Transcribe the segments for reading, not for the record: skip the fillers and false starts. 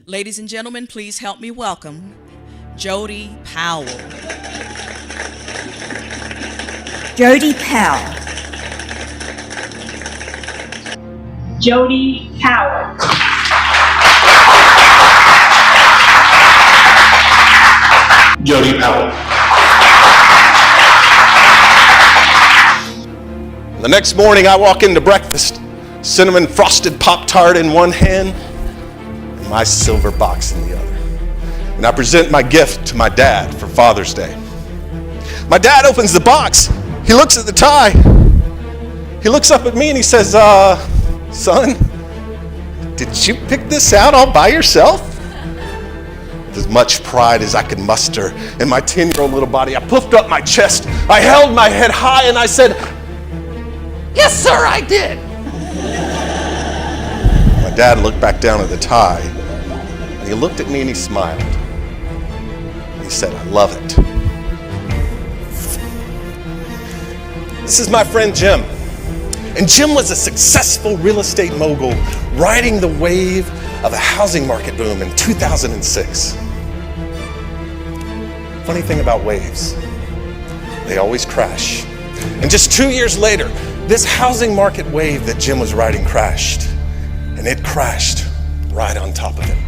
Ladies and gentlemen, please help me welcome Jody Powell. Jody Powell. Jody Powell. Jody Powell. The next morning I walk into breakfast, cinnamon frosted Pop-Tart in one hand and my silver box in the other. And I present my gift to my dad for Father's Day. My dad opens the box, he looks at the tie, he looks up at me and he says, son, did you pick this out all by yourself? With as much pride as I could muster in my 10-year-old little body, I puffed up my chest, I held my head high and I said, yes sir, I did. My dad looked back down at the tie and he looked at me and he smiled. He said, I love it. This is my friend Jim. And Jim was a successful real estate mogul riding the wave of a housing market boom in 2006. Funny thing about waves, they always crash. And just 2 years later, this housing market wave that Jim was riding crashed, and it crashed right on top of him.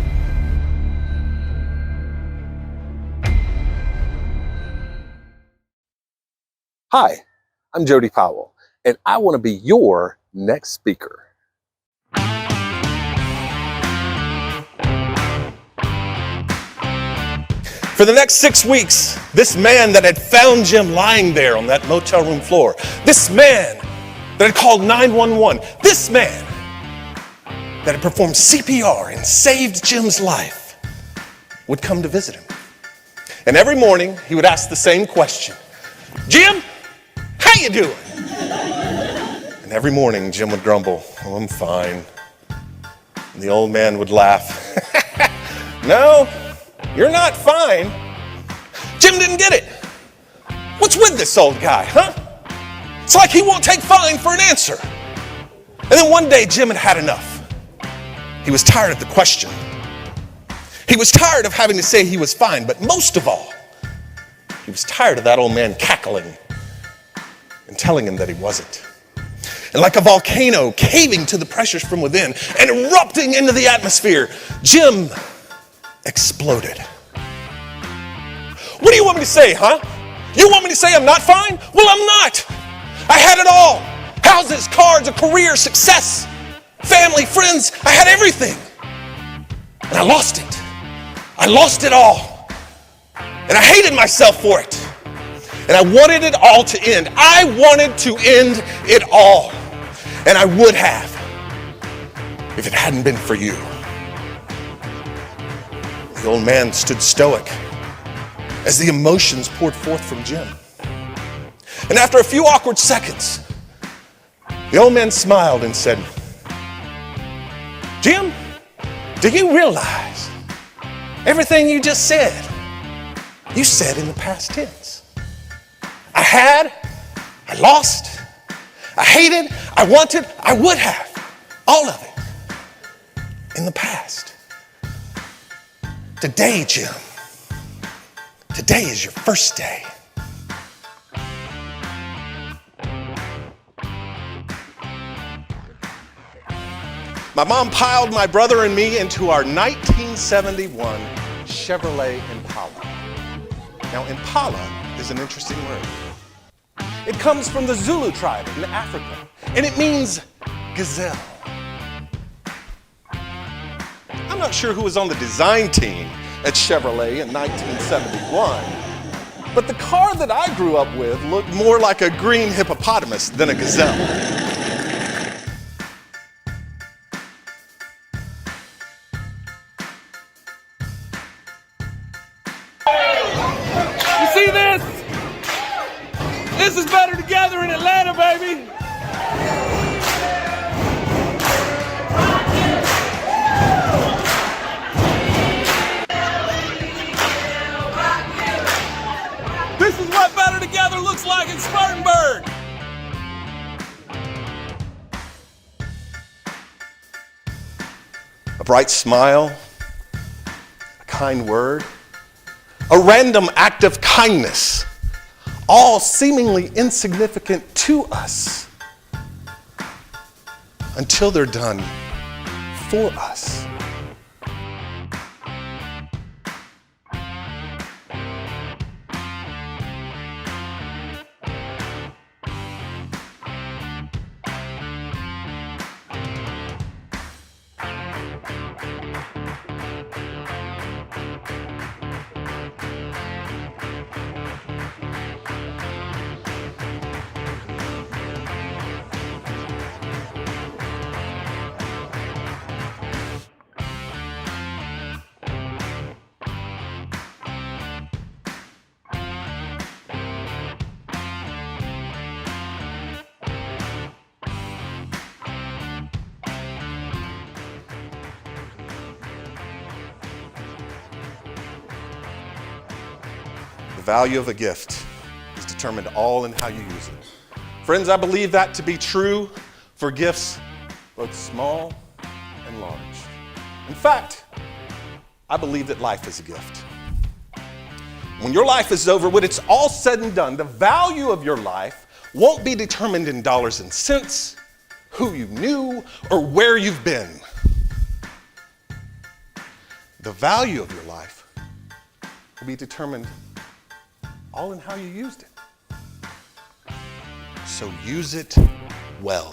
Hi, I'm Jody Powell, and I want to be your next speaker. For the next 6 weeks, this man that had found Jim lying there on that motel room floor, this man that had called 911, this man that had performed CPR and saved Jim's life would come to visit him. And every morning, he would ask the same question, Jim, how you doing? And every morning, Jim would grumble, oh, I'm fine. And the old man would laugh, no, you're not fine. Jim didn't get it. What's with this old guy, huh? It's like he won't take fine for an answer. And then one day, Jim had had enough. He was tired of the question. He was tired of having to say he was fine, but most of all, he was tired of that old man cackling and telling him that he wasn't. And like a volcano caving to the pressures from within and erupting into the atmosphere, Jim exploded. What do you want me to say, huh? You want me to say I'm not fine? Well, I'm not. I had it all. Houses, cars, a career, success, family, friends. I had everything. And I lost it. I lost it all. And I hated myself for it. And I wanted it all to end. I wanted to end it all. And I would have if it hadn't been for you. The old man stood stoic as the emotions poured forth from Jim. And after a few awkward seconds, the old man smiled and said, Jim, do you realize everything you just said, you said in the past tense? I had, I lost, I hated, I wanted, I would have, all of it in the past. Today, Jim, today is your first day. My mom piled my brother and me into our 1971 Chevrolet Impala. Now, Impala is an interesting word. It comes from the Zulu tribe in Africa, and it means gazelle. I'm not sure who was on the design team at Chevrolet in 1971, but the car that I grew up with looked more like a green hippopotamus than a gazelle. You see this? This is better together in Atlanta, baby. This is what better together looks like in Spartanburg. A bright smile kind word, a random act of kindness, all seemingly insignificant to us until they're done for us. The value of a gift is determined all in how you use it. Friends, I believe that to be true for gifts both small and large. In fact, I believe that life is a gift. When your life is over, when it's all said and done, the value of your life won't be determined in dollars and cents, who you knew, or where you've been. The value of your life will be determined all in how you used it. So use it well.